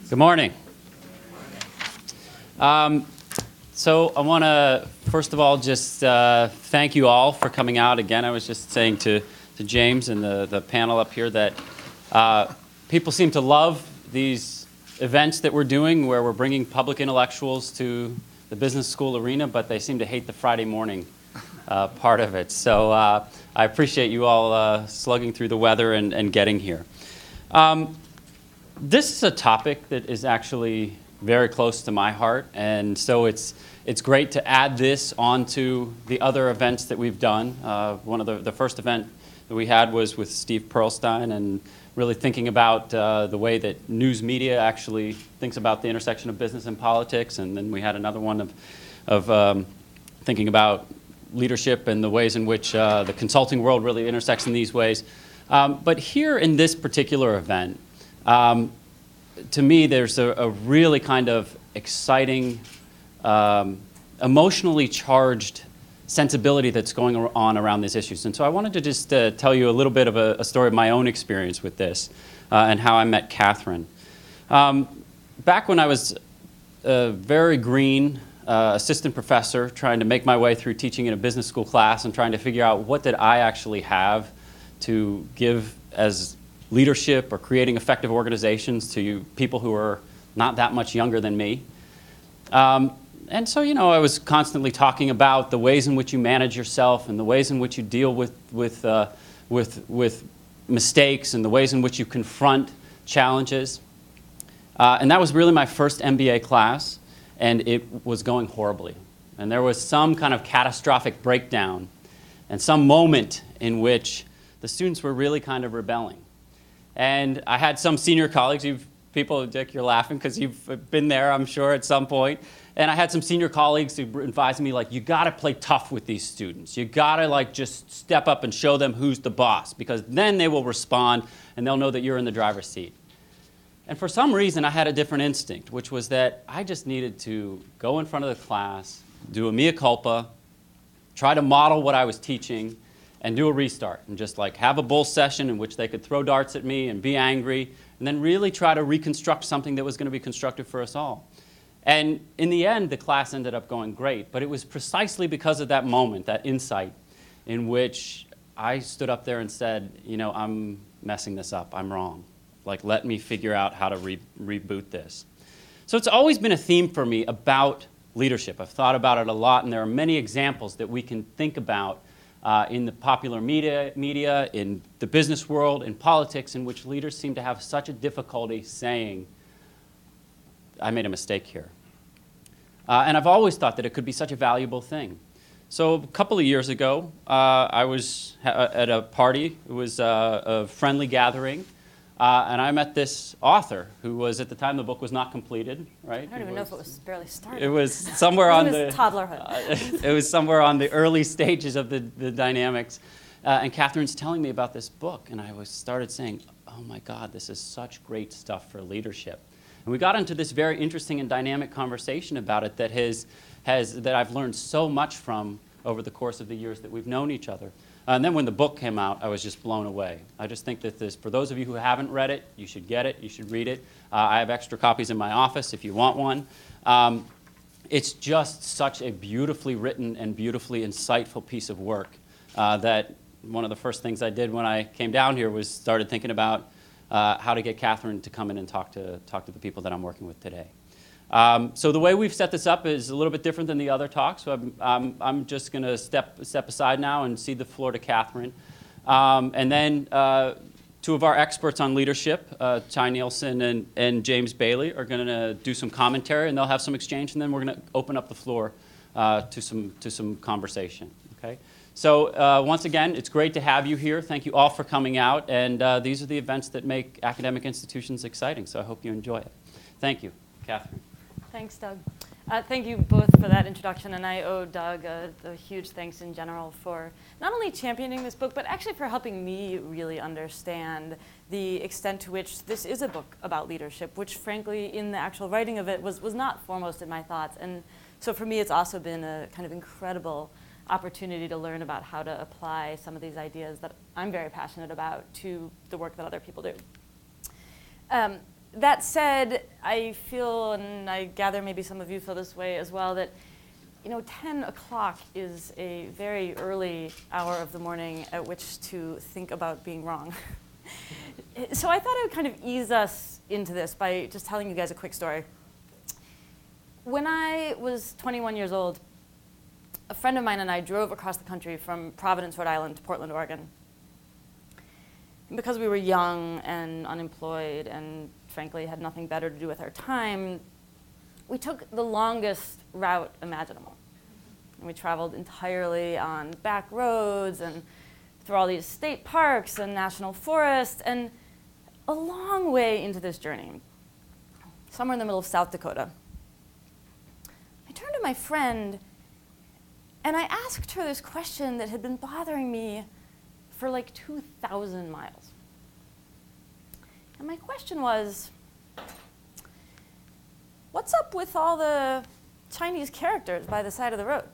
Good morning. So I want to, first of all, just thank you all for coming out. Again, I was just saying to James and the panel up here that people seem to love these events that we're doing where we're bringing public intellectuals to the business school arena, but they seem to hate the Friday morning part of it. So I appreciate you all slugging through the weather and getting here. This is a topic that is actually very close to my heart, and so it's great to add this onto the other events that we've done. One of the first event that we had was with Steve Pearlstein, and really thinking about the way that news media actually thinks about the intersection of business and politics, and then we had another one of thinking about leadership and the ways in which the consulting world really intersects in these ways. But here in this particular event, to me, there's a really kind of exciting, emotionally charged sensibility that's going on around these issues. And so I wanted to just tell you a little bit of a story of my own experience with this and how I met Kathryn. Back when I was a very green assistant professor trying to make my way through teaching in a business school class and trying to figure out what did I actually have to give as leadership or creating effective organizations to people who are not that much younger than me. And so, I was constantly talking about the ways in which you manage yourself and the ways in which you deal with mistakes and the ways in which you confront challenges. And that was really my first MBA class, and it was going horribly. And there was some kind of catastrophic breakdown and some moment in which the students were really kind of rebelling. And I had some senior colleagues, Dick, you're laughing because you've been there, I'm sure, at some point. And I had some senior colleagues who advised me, you got to play tough with these students. You got to, just step up and show them who's the boss, because then they will respond and they'll know that you're in the driver's seat. And for some reason, I had a different instinct, which was that I just needed to go in front of the class, do a mea culpa, try to model what I was teaching, and do a restart, and just have a bull session in which they could throw darts at me and be angry, and then really try to reconstruct something that was going to be constructive for us all. And in the end, the class ended up going great, but it was precisely because of that moment, that insight, in which I stood up there and said, I'm messing this up, I'm wrong. Let me figure out how to reboot this. So it's always been a theme for me about leadership. I've thought about it a lot, and there are many examples that we can think about in the popular media, in the business world, in politics, in which leaders seem to have such a difficulty saying, I made a mistake here. And I've always thought that it could be such a valuable thing. So a couple of years ago, I was at a party. It was a friendly gathering. And I met this author who was, at the time the book was not completed, right? I don't even know if it was barely started. It was somewhere on the toddlerhood. It was somewhere on the early stages of the dynamics. And Kathryn's telling me about this book, and I started saying, oh my God, this is such great stuff for leadership. And we got into this very interesting and dynamic conversation about it that I've learned so much from over the course of the years that we've known each other. And then when the book came out, I was just blown away. I just think that for those of you who haven't read it, you should get it, you should read it. I have extra copies in my office if you want one. It's just such a beautifully written and beautifully insightful piece of work that one of the first things I did when I came down here was started thinking about how to get Kathryn to come in and talk to the people that I'm working with today. So the way we've set this up is a little bit different than the other talks. So I'm just going to step aside now and cede the floor to Kathryn. And then two of our experts on leadership, Ty Nielsen and James Bailey, are going to do some commentary, and they'll have some exchange, and then we're going to open up the floor to some conversation. Okay? So once again, it's great to have you here. Thank you all for coming out, and these are the events that make academic institutions exciting, so I hope you enjoy it. Thank you. Kathryn. Thanks, Doug. Thank you both for that introduction, and I owe Doug a huge thanks in general for not only championing this book, but actually for helping me really understand the extent to which this is a book about leadership, which frankly, in the actual writing of it, was not foremost in my thoughts. And so for me, it's also been a kind of incredible opportunity to learn about how to apply some of these ideas that I'm very passionate about to the work that other people do. that said, I feel, and I gather maybe some of you feel this way as well, that 10 o'clock is a very early hour of the morning at which to think about being wrong. So I thought I would kind of ease us into this by just telling you guys a quick story. When I was 21 years old, a friend of mine and I drove across the country from Providence, Rhode Island to Portland, Oregon. And because we were young and unemployed and frankly had nothing better to do with our time, we took the longest route imaginable. And we traveled entirely on back roads and through all these state parks and national forests, and a long way into this journey, somewhere in the middle of South Dakota, I turned to my friend and I asked her this question that had been bothering me for like 2,000 miles. And my question was, what's up with all the Chinese characters by the side of the road?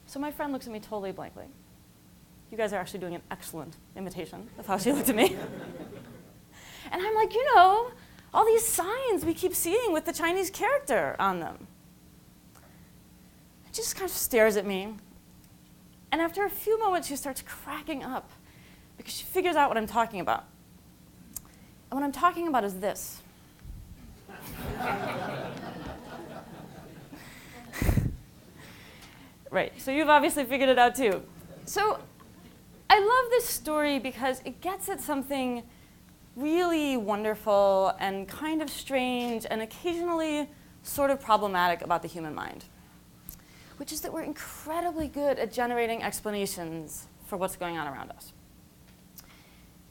So my friend looks at me totally blankly. You guys are actually doing an excellent imitation of how she looked at me. And I'm like, all these signs we keep seeing with the Chinese character on them. She just kind of stares at me. And after a few moments, she starts cracking up because she figures out what I'm talking about. And what I'm talking about is this. Right, so you've obviously figured it out too. So I love this story because it gets at something really wonderful and kind of strange and occasionally sort of problematic about the human mind, which is that we're incredibly good at generating explanations for what's going on around us.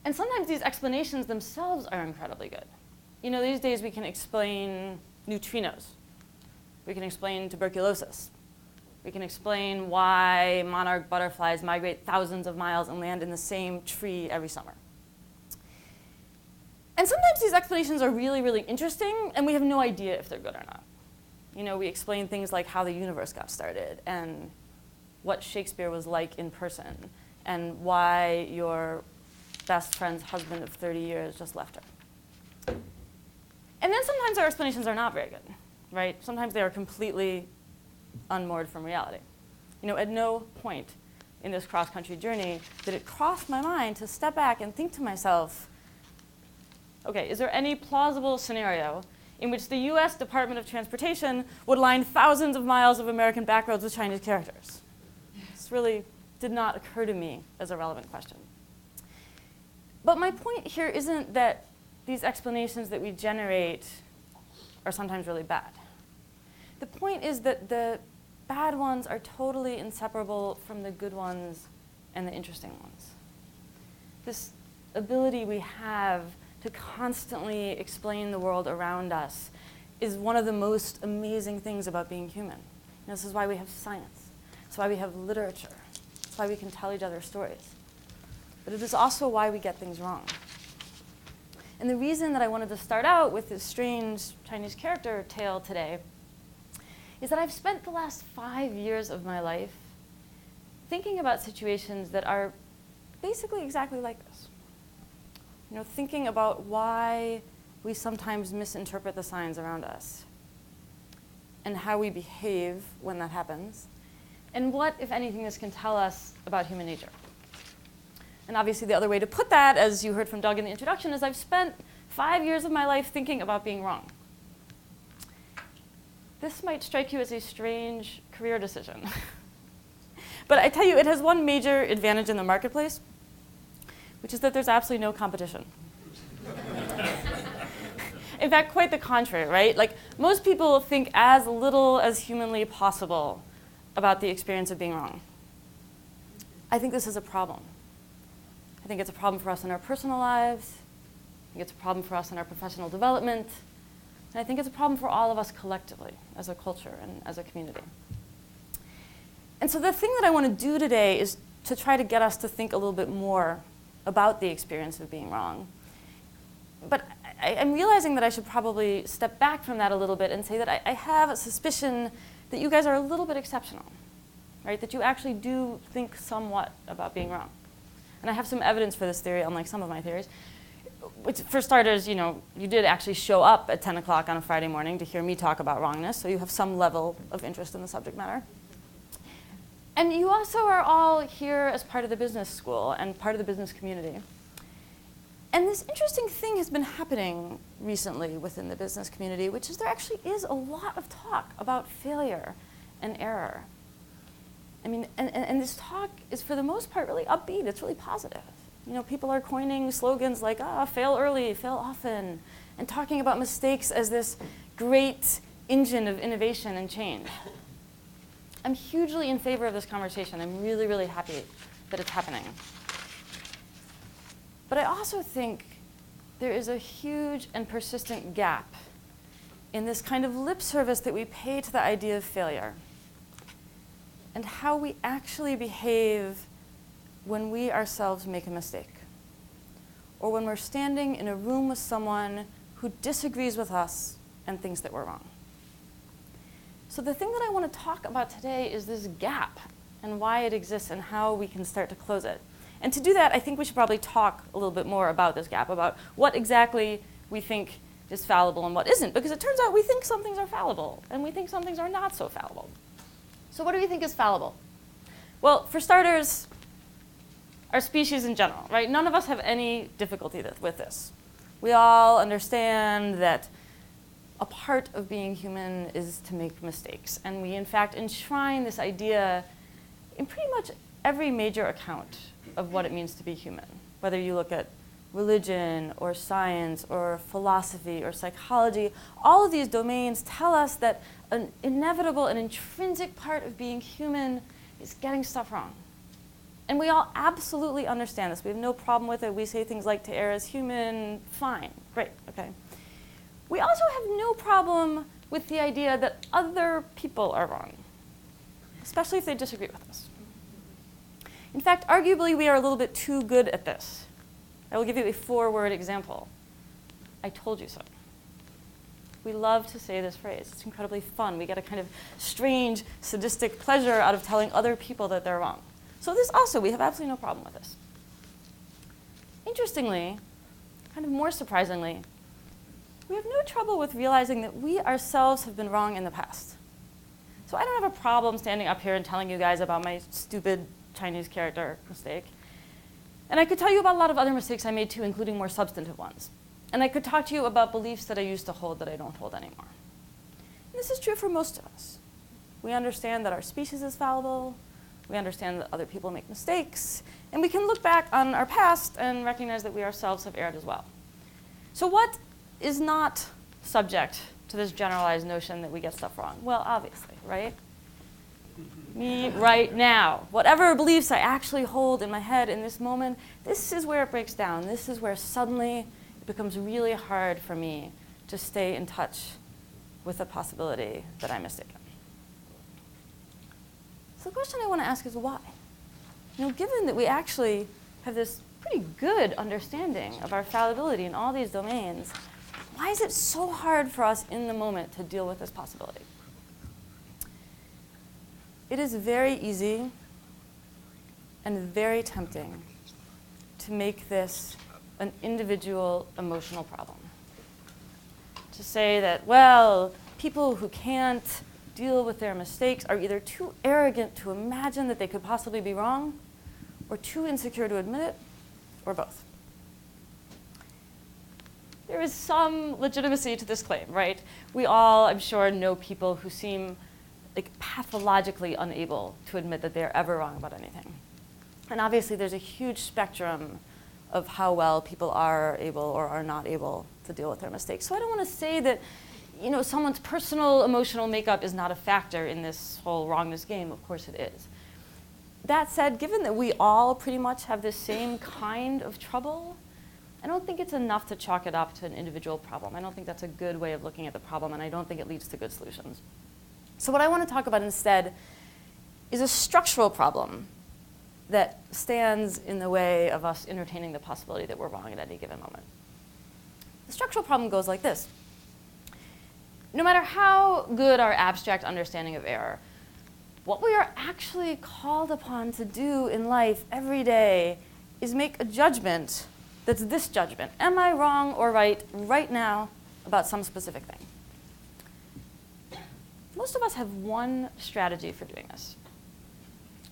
And sometimes these explanations themselves are incredibly good. These days we can explain neutrinos. We can explain tuberculosis. We can explain why monarch butterflies migrate thousands of miles and land in the same tree every summer. And sometimes these explanations are really, really interesting, and we have no idea if they're good or not. We explain things like how the universe got started, and what Shakespeare was like in person, and why your best friend's husband of 30 years just left her. And then sometimes our explanations are not very good, right? Sometimes they are completely unmoored from reality. At no point in this cross-country journey did it cross my mind to step back and think to myself, okay, is there any plausible scenario in which the US Department of Transportation would line thousands of miles of American backroads with Chinese characters? This really did not occur to me as a relevant question. But my point here isn't that these explanations that we generate are sometimes really bad. The point is that the bad ones are totally inseparable from the good ones and the interesting ones. This ability we have to constantly explain the world around us is one of the most amazing things about being human. And this is why we have science. It's why we have literature. It's why we can tell each other stories. But it is also why we get things wrong. And the reason that I wanted to start out with this strange Chinese character tale today is that I've spent the last 5 years of my life thinking about situations that are basically exactly like this. Thinking about why we sometimes misinterpret the signs around us, and how we behave when that happens, and what, if anything, this can tell us about human nature. And obviously the other way to put that, as you heard from Doug in the introduction, is I've spent 5 years of my life thinking about being wrong. This might strike you as a strange career decision. But I tell you, it has one major advantage in the marketplace, which is that there's absolutely no competition. In fact, quite the contrary, right? Like, most people think as little as humanly possible about the experience of being wrong. I think this is a problem. I think it's a problem for us in our personal lives. I think it's a problem for us in our professional development. And I think it's a problem for all of us collectively as a culture and as a community. And so the thing that I want to do today is to try to get us to think a little bit more about the experience of being wrong. But I'm realizing that I should probably step back from that a little bit and say that I have a suspicion that you guys are a little bit exceptional, right? That you actually do think somewhat about being wrong. And I have some evidence for this theory, unlike some of my theories. for starters, you did actually show up at 10 o'clock on a Friday morning to hear me talk about wrongness, so you have some level of interest in the subject matter. And you also are all here as part of the business school and part of the business community. And this interesting thing has been happening recently within the business community, which is there actually is a lot of talk about failure and error. I mean, and this talk is for the most part really upbeat, it's really positive. People are coining slogans like, fail early, fail often, and talking about mistakes as this great engine of innovation and change. I'm hugely in favor of this conversation. I'm really, really happy that it's happening. But I also think there is a huge and persistent gap in this kind of lip service that we pay to the idea of failure and how we actually behave when we ourselves make a mistake, or when we're standing in a room with someone who disagrees with us and thinks that we're wrong. So the thing that I want to talk about today is this gap and why it exists and how we can start to close it. And to do that, I think we should probably talk a little bit more about this gap, about what exactly we think is fallible and what isn't, because it turns out we think some things are fallible and we think some things are not so fallible. So what do we think is fallible? Well, for starters, our species in general, right? None of us have any difficulty with this. We all understand that a part of being human is to make mistakes. And we, in fact, enshrine this idea in pretty much every major account of what it means to be human. Whether you look at religion or science or philosophy or psychology, all of these domains tell us that an inevitable and intrinsic part of being human is getting stuff wrong. And we all absolutely understand this. We have no problem with it. We say things like, to err is human, fine, great, okay. We also have no problem with the idea that other people are wrong, especially if they disagree with us. In fact, arguably, we are a little bit too good at this. I will give you a 4-word example. I told you so. We love to say this phrase. It's incredibly fun. We get a kind of strange, sadistic pleasure out of telling other people that they're wrong. So this also, we have absolutely no problem with this. Interestingly, kind of more surprisingly, we have no trouble with realizing that we ourselves have been wrong in the past. So I don't have a problem standing up here and telling you guys about my stupid Chinese character mistake. And I could tell you about a lot of other mistakes I made too, including more substantive ones. And I could talk to you about beliefs that I used to hold that I don't hold anymore. And this is true for most of us. We understand that our species is fallible. We understand that other people make mistakes. And we can look back on our past and recognize that we ourselves have erred as well. So what is not subject to this generalized notion that we get stuff wrong? Well, obviously, right? Me right now. Whatever beliefs I actually hold in my head in this moment, this is where it breaks down. This is where suddenly it becomes really hard for me to stay in touch with the possibility that I'm mistaken. So the question I want to ask is why? Given that we actually have this pretty good understanding of our fallibility in all these domains, why is it so hard for us in the moment to deal with this possibility? It is very easy and very tempting to make this an individual emotional problem. To say that, well, people who can't deal with their mistakes are either too arrogant to imagine that they could possibly be wrong, or too insecure to admit it, or both. There is some legitimacy to this claim, right? We all, I'm sure, know people who seem like pathologically unable to admit that they're ever wrong about anything. And obviously there's a huge spectrum of how well people are able or are not able to deal with their mistakes. So I don't want to say that someone's personal emotional makeup is not a factor in this whole wrongness game. Of course it is. That said, given that we all pretty much have the same kind of trouble, I don't think it's enough to chalk it up to an individual problem. I don't think that's a good way of looking at the problem, and I don't think it leads to good solutions. So what I want to talk about instead is a structural problem that stands in the way of us entertaining the possibility that we're wrong at any given moment. The structural problem goes like this. No matter how good our abstract understanding of error, what we are actually called upon to do in life every day is make a judgment that's this judgment. Am I wrong or right now about some specific thing? Most of us have one strategy for doing this.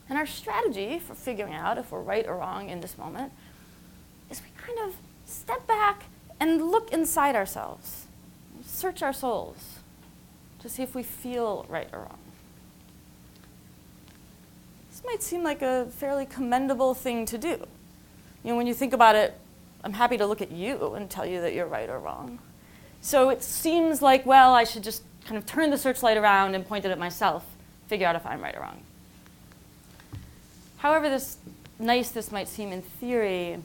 And our strategy for figuring out if we're right or wrong in this moment is we kind of step back and look inside ourselves, search our souls to see if we feel right or wrong. This might seem like a fairly commendable thing to do. You know, when you think about it, I'm happy to look at you and tell you that you're right or wrong. So it seems like, well, I should just kind of turn the searchlight around and point it at myself, figure out if I'm right or wrong. However this might seem in theory,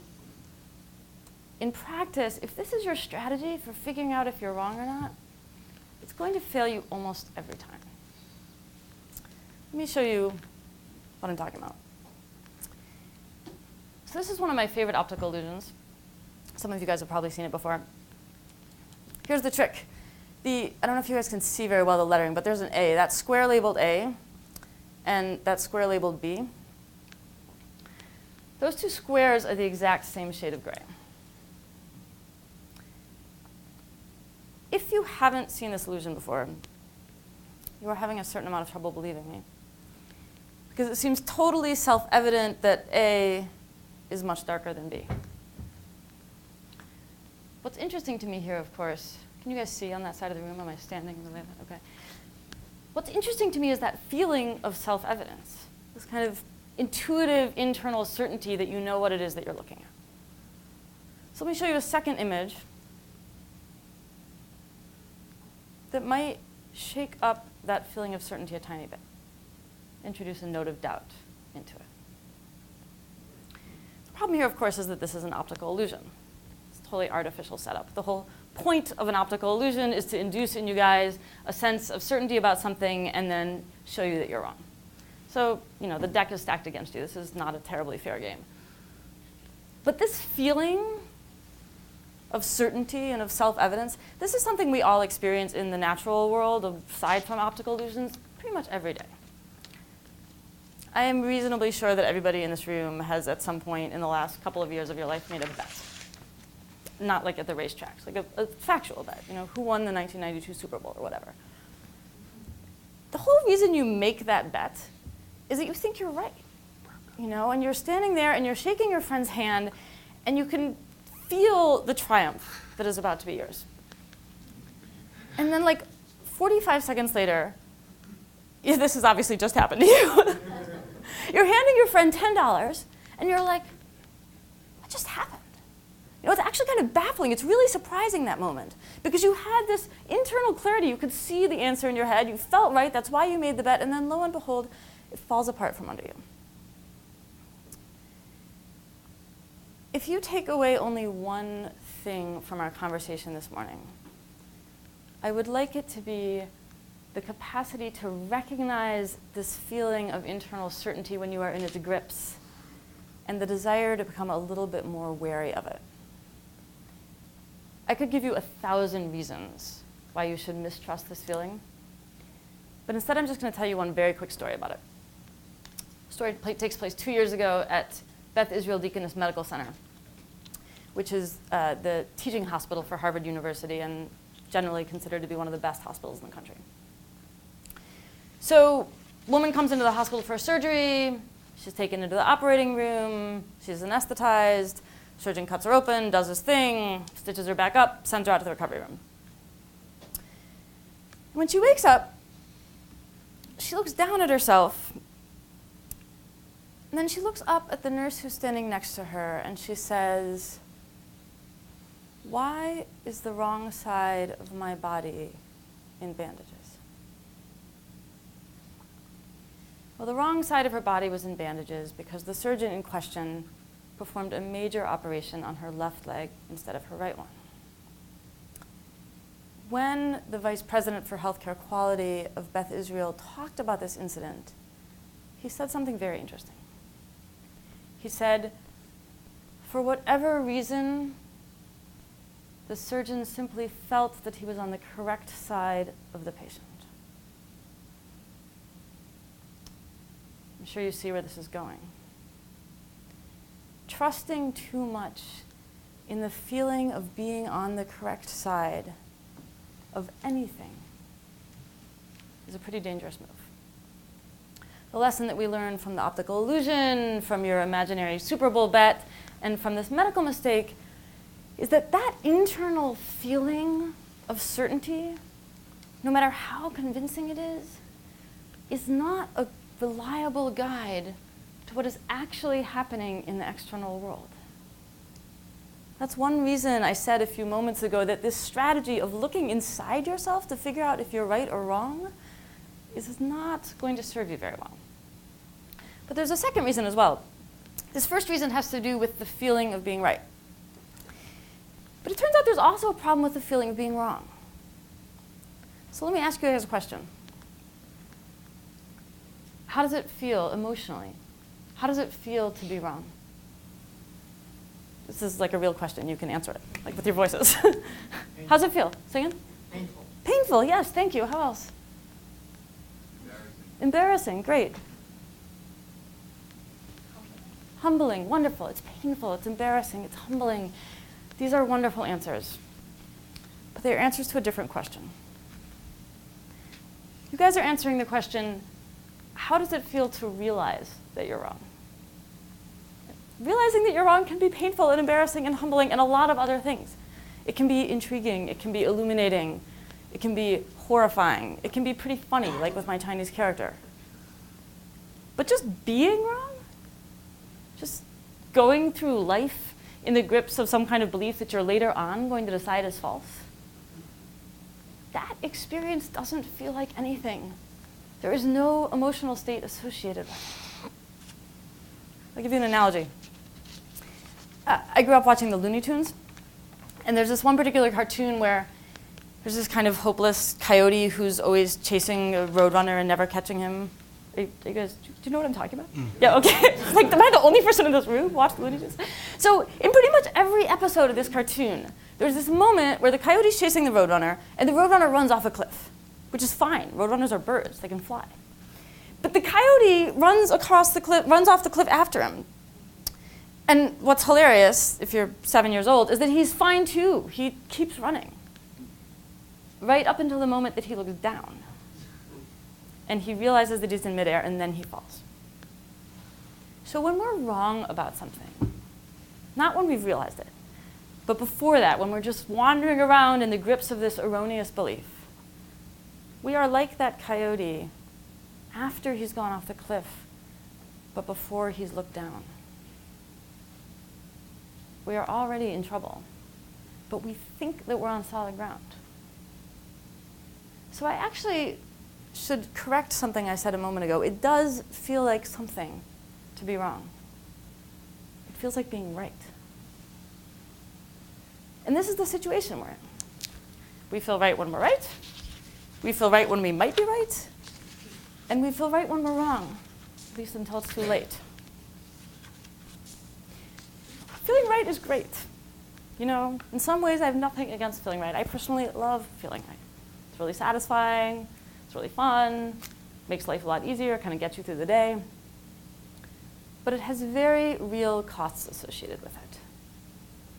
in practice, if this is your strategy for figuring out if you're wrong or not, it's going to fail you almost every time. Let me show you what I'm talking about. So this is one of my favorite optical illusions. Some of you guys have probably seen it before. Here's the trick. I don't know if you guys can see very well the lettering, but there's an A. That's square labeled A, and that's square labeled B. Those two squares are the exact same shade of gray. If you haven't seen this illusion before, you are having a certain amount of trouble believing me. Because it seems totally self-evident that A is much darker than B. What's interesting to me here, of course, can you guys see on that side of the room? Am I standing in the way? Okay. What's interesting to me is that feeling of self-evidence, this kind of intuitive internal certainty that you know what it is that you're looking at. So let me show you a second image that might shake up that feeling of certainty a tiny bit, introduce a note of doubt into it. The problem here, of course, is that this is an optical illusion. It's a totally artificial setup. The whole point of an optical illusion is to induce in you guys a sense of certainty about something and then show you that you're wrong. So, you know, the deck is stacked against you. This is not a terribly fair game. But this feeling of certainty and of self-evidence, this is something we all experience in the natural world, aside from optical illusions, pretty much every day. I am reasonably sure that everybody in this room has, at some point in the last couple of years of your life, made a bet. Not like at the racetracks, like a factual bet. You know, who won the 1992 Super Bowl or whatever. The whole reason you make that bet is that you think you're right. You know, and you're standing there and you're shaking your friend's hand and you can feel the triumph that is about to be yours. And then like 45 seconds later, this has obviously just happened to you. You're handing your friend $10 and you're like, what just happened? You know, it's actually kind of baffling. It's really surprising, that moment, because you had this internal clarity. You could see the answer in your head. You felt right. That's why you made the bet. And then lo and behold, it falls apart from under you. If you take away only one thing from our conversation this morning, I would like it to be the capacity to recognize this feeling of internal certainty when you are in its grips, and the desire to become a little bit more wary of it. I could give you 1,000 reasons why you should mistrust this feeling, but instead I'm just going to tell you one very quick story about it. The story takes place 2 years ago at Beth Israel Deaconess Medical Center, which is the teaching hospital for Harvard University and generally considered to be one of the best hospitals in the country. So, woman comes into the hospital for a surgery. She's taken into the operating room. She's anesthetized. Surgeon cuts her open, does his thing, stitches her back up, sends her out to the recovery room. When she wakes up, she looks down at herself, and then she looks up at the nurse who's standing next to her, and she says, "Why is the wrong side of my body in bandages?" Well, the wrong side of her body was in bandages because the surgeon in question performed a major operation on her left leg instead of her right one. When the Vice President for Healthcare Quality of Beth Israel talked about this incident, he said something very interesting. He said, for whatever reason, the surgeon simply felt that he was on the correct side of the patient. I'm sure you see where this is going. Trusting too much in the feeling of being on the correct side of anything is a pretty dangerous move. The lesson that we learn from the optical illusion, from your imaginary Super Bowl bet, and from this medical mistake is that that internal feeling of certainty, no matter how convincing it is not a reliable guide to what is actually happening in the external world. That's one reason I said a few moments ago that this strategy of looking inside yourself to figure out if you're right or wrong is not going to serve you very well. But there's a second reason as well. This first reason has to do with the feeling of being right. But it turns out there's also a problem with the feeling of being wrong. So let me ask you guys a question. How does it feel emotionally? How does it feel to be wrong? This is like a real question. You can answer it, like with your voices. How does it feel? Say again? Painful. Painful, yes, thank you. How else? Embarrassing, great. Humbling, wonderful. It's painful, it's embarrassing, it's humbling. These are wonderful answers. But they are answers to a different question. You guys are answering the question, how does it feel to realize that you're wrong? Realizing that you're wrong can be painful and embarrassing and humbling and a lot of other things. It can be intriguing, it can be illuminating, it can be horrifying, it can be pretty funny, like with my Chinese character. But just being wrong? Just going through life in the grips of some kind of belief that you're later on going to decide is false? That experience doesn't feel like anything. There is no emotional state associated with it. I'll give you an analogy. I grew up watching the Looney Tunes, and there's this one particular cartoon where there's this kind of hopeless coyote who's always chasing a roadrunner and never catching him. Are you guys, do you know what I'm talking about? Yeah, okay. Like, am I the only person in this room who watched the Looney Tunes? So in pretty much every episode of this cartoon, there's this moment where the coyote's chasing the roadrunner, and the roadrunner runs off a cliff, which is fine. Roadrunners are birds. They can fly. But the coyote runs off the cliff after him. And what's hilarious, if you're 7 years old, is that he's fine too. He keeps running. Right up until the moment that he looks down. And he realizes that he's in midair, and then he falls. So when we're wrong about something, not when we've realized it, but before that, when we're just wandering around in the grips of this erroneous belief, we are like that coyote after he's gone off the cliff, but before he's looked down. We are already in trouble, but we think that we're on solid ground. So I actually should correct something I said a moment ago. It does feel like something to be wrong. It feels like being right. And this is the situation we're in. We feel right when we're right. We feel right when we might be right. And we feel right when we're wrong, at least until it's too late. Feeling right is great. You know, in some ways I have nothing against feeling right. I personally love feeling right. It's really satisfying. It's really fun, makes life a lot easier, kind of gets you through the day. But it has very real costs associated with it.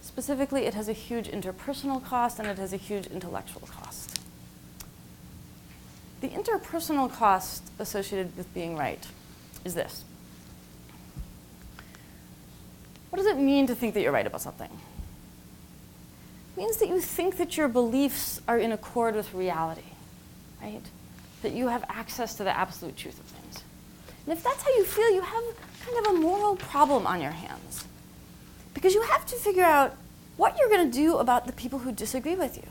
Specifically, it has a huge interpersonal cost and it has a huge intellectual cost. The interpersonal cost associated with being right is this. What does it mean to think that you're right about something? It means that you think that your beliefs are in accord with reality, right? That you have access to the absolute truth of things. And if that's how you feel, you have kind of a moral problem on your hands. Because you have to figure out what you're going to do about the people who disagree with you.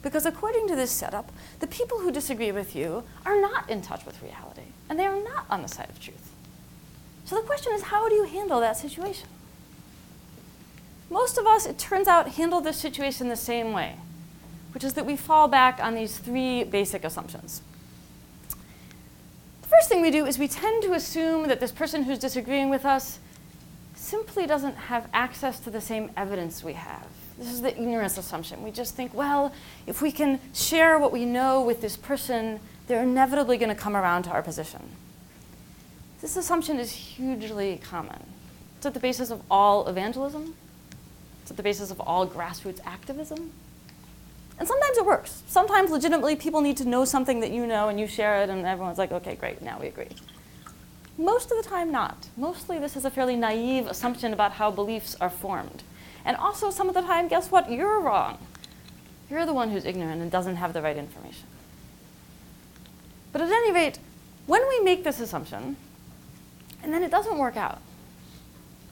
Because according to this setup, the people who disagree with you are not in touch with reality, and they are not on the side of truth. So the question is, how do you handle that situation? Most of us, it turns out, handle this situation the same way, which is that we fall back on these three basic assumptions. The first thing we do is we tend to assume that this person who's disagreeing with us simply doesn't have access to the same evidence we have. This is the ignorance assumption. We just think, well, if we can share what we know with this person, they're inevitably going to come around to our position. This assumption is hugely common. It's at the basis of all evangelism. It's at the basis of all grassroots activism. And sometimes it works. Sometimes legitimately people need to know something that you know and you share it and everyone's like, okay, great, now we agree. Most of the time not. Mostly this is a fairly naive assumption about how beliefs are formed. And also some of the time, guess what? You're wrong. You're the one who's ignorant and doesn't have the right information. But at any rate, when we make this assumption, and then it doesn't work out,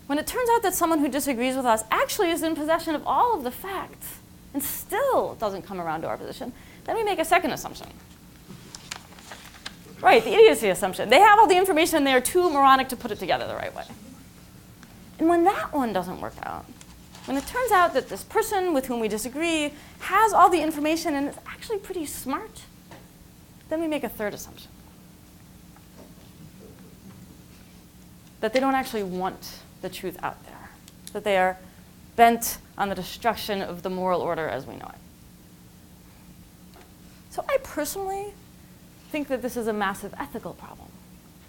when it turns out that someone who disagrees with us actually is in possession of all of the facts and still doesn't come around to our position, then we make a second assumption. Right, the idiocy assumption. They have all the information and they are too moronic to put it together the right way. And when that one doesn't work out, when it turns out that this person with whom we disagree has all the information and is actually pretty smart, then we make a third assumption. That they don't actually want the truth out there. That they are bent on the destruction of the moral order as we know it. So I personally think that this is a massive ethical problem.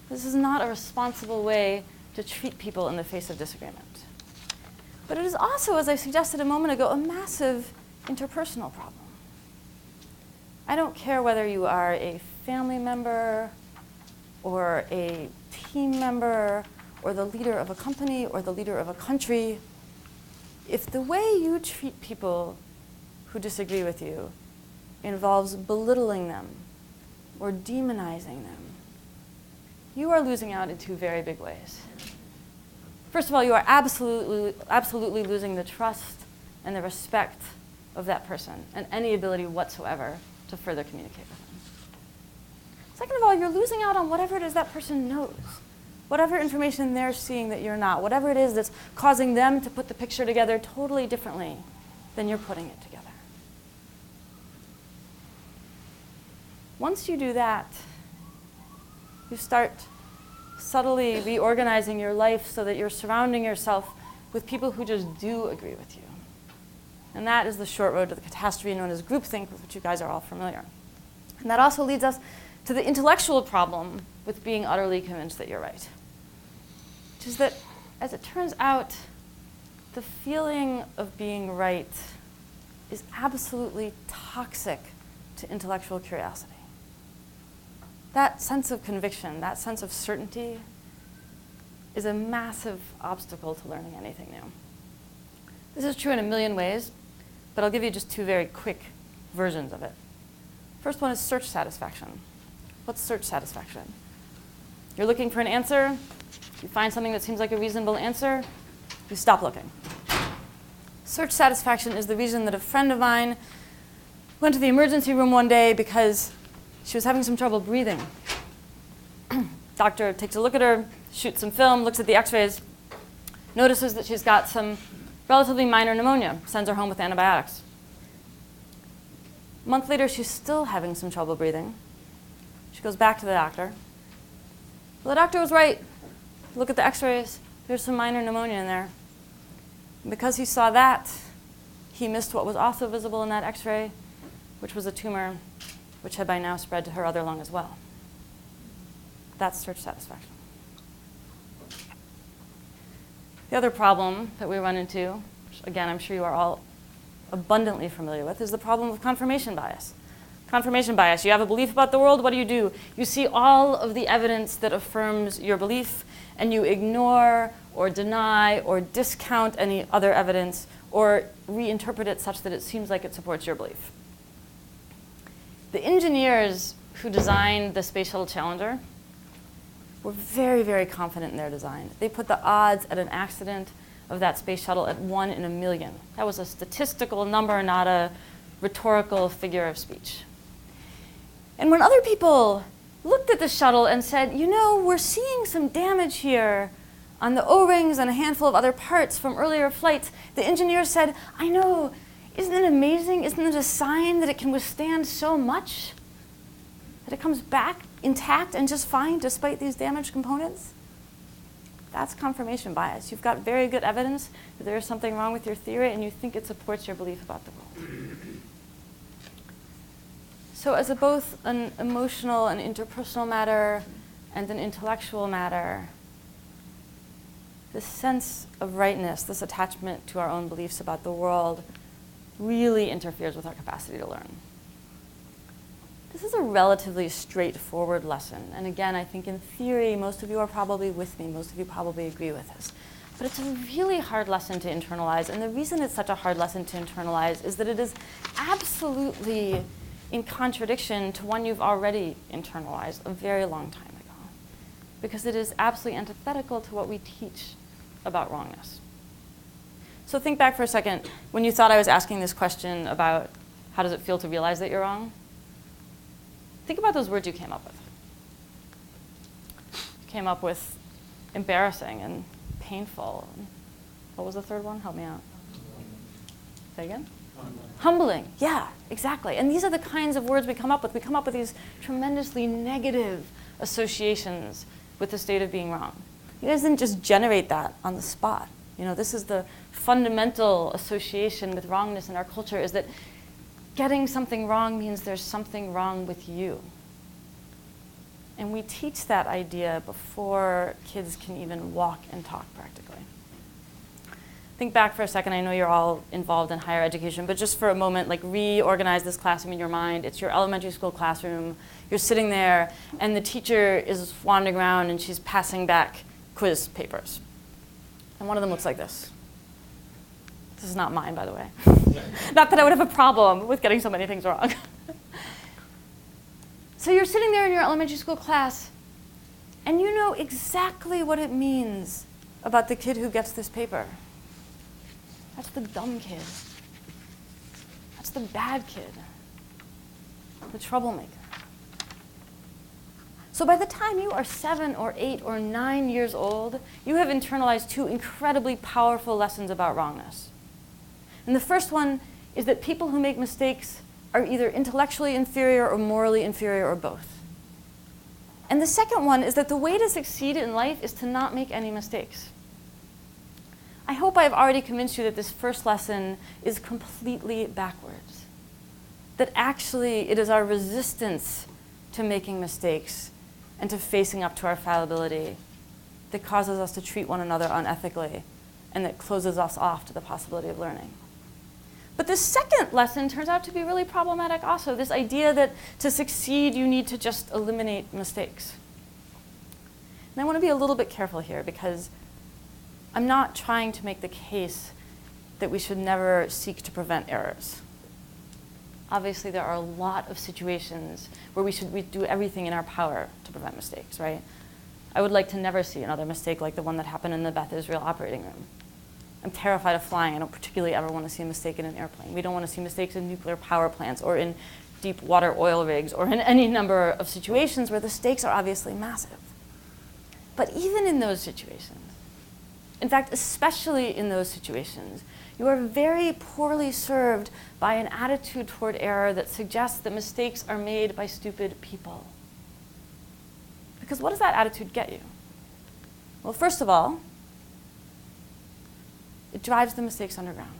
This is not a responsible way to treat people in the face of disagreement. But it is also, as I suggested a moment ago, a massive interpersonal problem. I don't care whether you are a family member or a team member or the leader of a company or the leader of a country. If the way you treat people who disagree with you involves belittling them or demonizing them, you are losing out in two very big ways. First of all, you are absolutely losing the trust and the respect of that person and any ability whatsoever to further communicate with them. Second of all, you're losing out on whatever it is that person knows, whatever information they're seeing that you're not, whatever it is that's causing them to put the picture together totally differently than you're putting it together. Once you do that, you start subtly reorganizing your life so that you're surrounding yourself with people who just do agree with you. And that is the short road to the catastrophe known as groupthink, with which you guys are all familiar. And that also leads us to the intellectual problem with being utterly convinced that you're right. Which is that, as it turns out, the feeling of being right is absolutely toxic to intellectual curiosity. That sense of conviction, that sense of certainty, is a massive obstacle to learning anything new. This is true in a million ways, but I'll give you just two very quick versions of it. First one is search satisfaction. What's search satisfaction? You're looking for an answer, you find something that seems like a reasonable answer, you stop looking. Search satisfaction is the reason that a friend of mine went to the emergency room one day because she was having some trouble breathing. Doctor takes a look at her, shoots some film, looks at the x-rays, notices that she's got some relatively minor pneumonia, sends her home with antibiotics. A month later, she's still having some trouble breathing. She goes back to the doctor. Well, the doctor was right. Look at the x-rays. There's some minor pneumonia in there. And because he saw that, he missed what was also visible in that x-ray, which was a tumor which had by now spread to her other lung as well. That's search satisfaction. The other problem that we run into, which again I'm sure you are all abundantly familiar with, is the problem of confirmation bias. Confirmation bias. You have a belief about the world, what do? You see all of the evidence that affirms your belief, and you ignore or deny or discount any other evidence or reinterpret it such that it seems like it supports your belief. The engineers who designed the Space Shuttle Challenger were very, very confident in their design. They put the odds at an accident of that space shuttle at 1 in a million. That was a statistical number, not a rhetorical figure of speech. And when other people looked at the shuttle and said, you know, we're seeing some damage here on the O-rings and a handful of other parts from earlier flights, the engineers said, I know, isn't it amazing? Isn't it a sign that it can withstand so much? That it comes back intact and just fine despite these damaged components? That's confirmation bias. You've got very good evidence that there is something wrong with your theory and you think it supports your belief about the world. So as both an emotional and interpersonal matter and an intellectual matter, this sense of rightness, this attachment to our own beliefs about the world, really interferes with our capacity to learn. This is a relatively straightforward lesson. And again, I think in theory, most of you are probably with me. Most of you probably agree with this. But it's a really hard lesson to internalize. And the reason it's such a hard lesson to internalize is that it is absolutely in contradiction to one you've already internalized a very long time ago. Because it is absolutely antithetical to what we teach about wrongness. So think back for a second when you thought I was asking this question about how does it feel to realize that you're wrong? Think about those words you came up with. You came up with embarrassing and painful. And what was the third one? Help me out. Say again? Humbling. Yeah, exactly. And these are the kinds of words we come up with. We come up with these tremendously negative associations with the state of being wrong. You guys didn't just generate that on the spot. You know, this is the fundamental association with wrongness in our culture, is that getting something wrong means there's something wrong with you. And we teach that idea before kids can even walk and talk practically. Think back for a second. I know you're all involved in higher education, but just for a moment, like reorganize this classroom in your mind. It's your elementary school classroom. You're sitting there, and the teacher is wandering around, and she's passing back quiz papers. And one of them looks like this. This is not mine, by the way. Not that I would have a problem with getting so many things wrong. So you're sitting there in your elementary school class, and you know exactly what it means about the kid who gets this paper. That's the dumb kid. That's the bad kid. The troublemaker. So by the time you are 7 or 8 or 9 years old, you have internalized 2 incredibly powerful lessons about wrongness. And the first one is that people who make mistakes are either intellectually inferior or morally inferior or both. And the second one is that the way to succeed in life is to not make any mistakes. I hope I've already convinced you that this first lesson is completely backwards. That actually it is our resistance to making mistakes and to facing up to our fallibility that causes us to treat one another unethically and that closes us off to the possibility of learning. But this second lesson turns out to be really problematic also, this idea that to succeed you need to just eliminate mistakes. And I want to be a little bit careful here because I'm not trying to make the case that we should never seek to prevent errors. Obviously, there are a lot of situations where we do everything in our power to prevent mistakes, right? I would like to never see another mistake like the one that happened in the Beth Israel operating room. I'm terrified of flying. I don't particularly ever want to see a mistake in an airplane. We don't want to see mistakes in nuclear power plants or in deep water oil rigs or in any number of situations where the stakes are obviously massive. But even in those situations, in fact, especially in those situations, you are very poorly served by an attitude toward error that suggests that mistakes are made by stupid people. Because what does that attitude get you? Well, first of all, it drives the mistakes underground,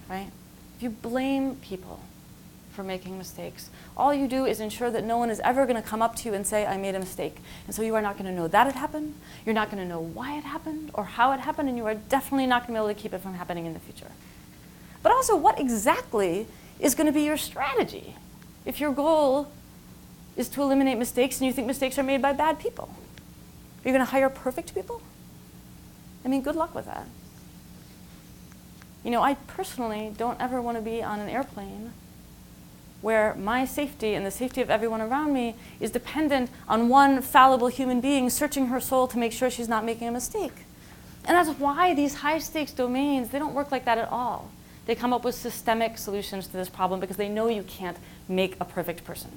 right? If you blame people for making mistakes, all you do is ensure that no one is ever going to come up to you and say, I made a mistake. And so you are not going to know that it happened, you're not going to know why it happened or how it happened, and you are definitely not going to be able to keep it from happening in the future. But also, what exactly is going to be your strategy if your goal is to eliminate mistakes and you think mistakes are made by bad people? Are you going to hire perfect people? I mean, good luck with that. You know, I personally don't ever want to be on an airplane where my safety and the safety of everyone around me is dependent on one fallible human being searching her soul to make sure she's not making a mistake. And that's why these high-stakes domains, they don't work like that at all. They come up with systemic solutions to this problem because they know you can't make a perfect person.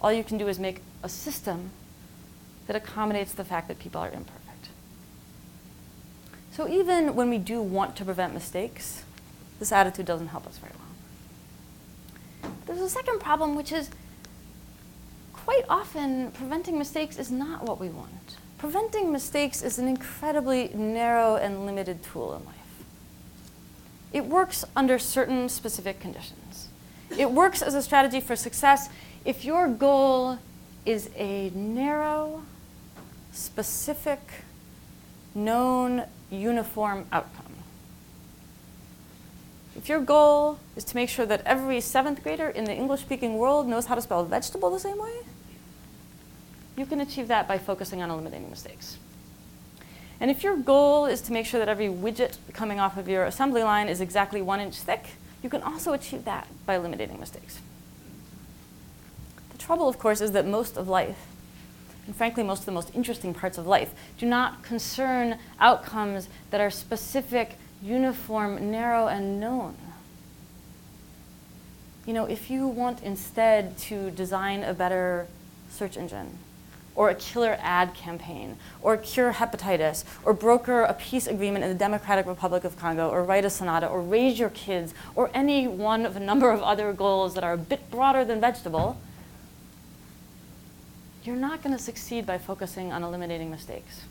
All you can do is make a system that accommodates the fact that people are imperfect. So even when we do want to prevent mistakes, this attitude doesn't help us very well. There's a second problem, which is quite often preventing mistakes is not what we want. Preventing mistakes is an incredibly narrow and limited tool in life. It works under certain specific conditions. It works as a strategy for success if your goal is a narrow, specific, known, uniform outcome. If your goal is to make sure that every 7th grader in the English-speaking world knows how to spell vegetable the same way, you can achieve that by focusing on eliminating mistakes. And if your goal is to make sure that every widget coming off of your assembly line is exactly 1 inch thick, you can also achieve that by eliminating mistakes. The trouble, of course, is that most of life, and frankly most of the most interesting parts of life, do not concern outcomes that are specific, uniform, narrow, and known. You know, if you want instead to design a better search engine, or a killer ad campaign, or cure hepatitis, or broker a peace agreement in the Democratic Republic of Congo, or write a sonata, or raise your kids, or any one of a number of other goals that are a bit broader than vegetable, you're not going to succeed by focusing on eliminating mistakes.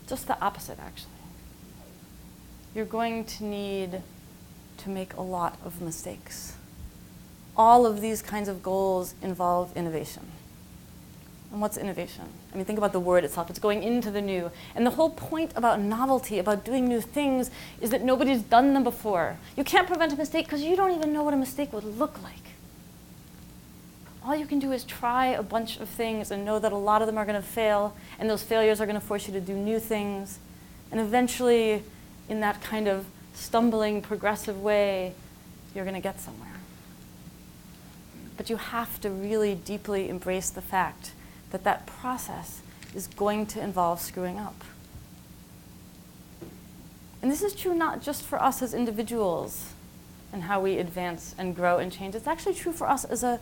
Just the opposite, actually. You're going to need to make a lot of mistakes. All of these kinds of goals involve innovation. And what's innovation? I mean, think about the word itself. It's going into the new. And the whole point about novelty, about doing new things, is that nobody's done them before. You can't prevent a mistake because you don't even know what a mistake would look like. All you can do is try a bunch of things and know that a lot of them are going to fail, and those failures are going to force you to do new things. And eventually, in that kind of stumbling, progressive way, you're going to get somewhere. But you have to really deeply embrace the fact that that process is going to involve screwing up. And this is true not just for us as individuals and how we advance and grow and change. It's actually true for us as a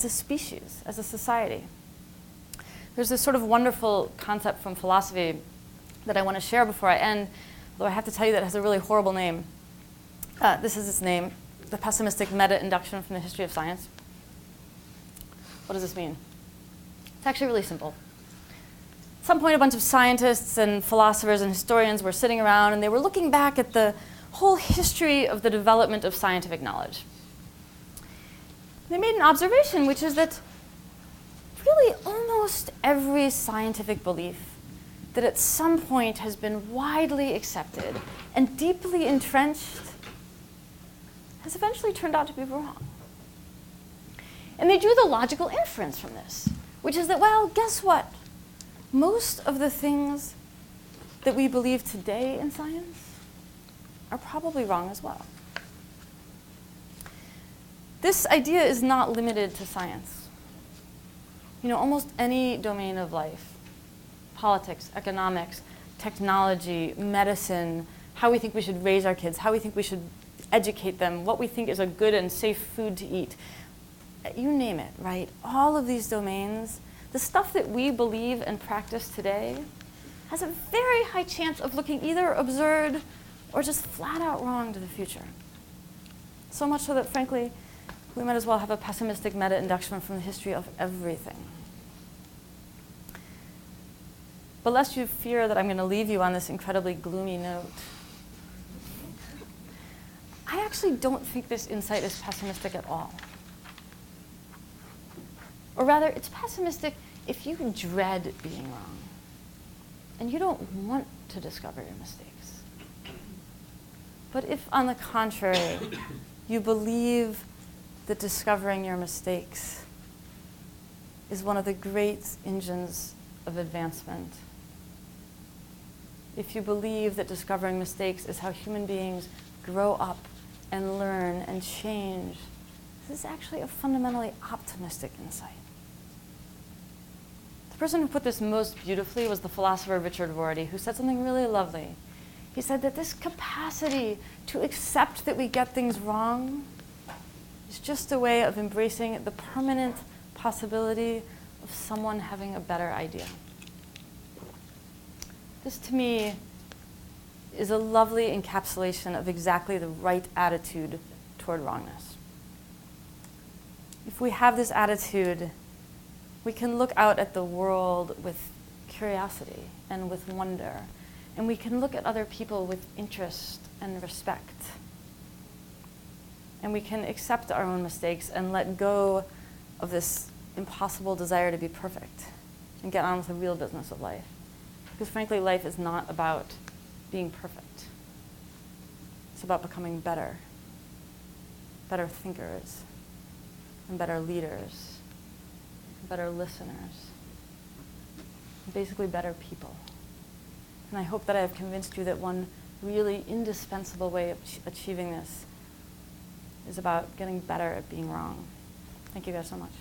species, as a society. There's this sort of wonderful concept from philosophy that I want to share before I end, although I have to tell you that it has a really horrible name. This is its name, the Pessimistic Meta-Induction from the History of Science. What does this mean? It's actually really simple. At some point, a bunch of scientists and philosophers and historians were sitting around, and they were looking back at the whole history of the development of scientific knowledge. They made an observation, which is that really almost every scientific belief that at some point has been widely accepted and deeply entrenched has eventually turned out to be wrong. And they drew the logical inference from this, which is that, well, guess what? Most of the things that we believe today in science are probably wrong as well. This idea is not limited to science. You know, almost any domain of life, politics, economics, technology, medicine, how we think we should raise our kids, how we think we should educate them, what we think is a good and safe food to eat, you name it, right? All of these domains, the stuff that we believe and practice today has a very high chance of looking either absurd or just flat out wrong to the future. So much so that, frankly, we might as well have a pessimistic meta-induction from the history of everything. But lest you fear that I'm going to leave you on this incredibly gloomy note, I actually don't think this insight is pessimistic at all. Or rather, it's pessimistic if you dread being wrong and you don't want to discover your mistakes. But if, on the contrary, you believe that discovering your mistakes is one of the great engines of advancement, if you believe that discovering mistakes is how human beings grow up and learn and change, this is actually a fundamentally optimistic insight. The person who put this most beautifully was the philosopher Richard Rorty, who said something really lovely. He said that this capacity to accept that we get things wrong is just a way of embracing the permanent possibility of someone having a better idea. This, to me, is a lovely encapsulation of exactly the right attitude toward wrongness. If we have this attitude, we can look out at the world with curiosity and with wonder, and we can look at other people with interest and respect. And we can accept our own mistakes and let go of this impossible desire to be perfect and get on with the real business of life. Because frankly, life is not about being perfect. It's about becoming better thinkers, and better leaders, and better listeners, and basically better people. And I hope that I have convinced you that one really indispensable way of achieving this is about getting better at being wrong. Thank you guys so much.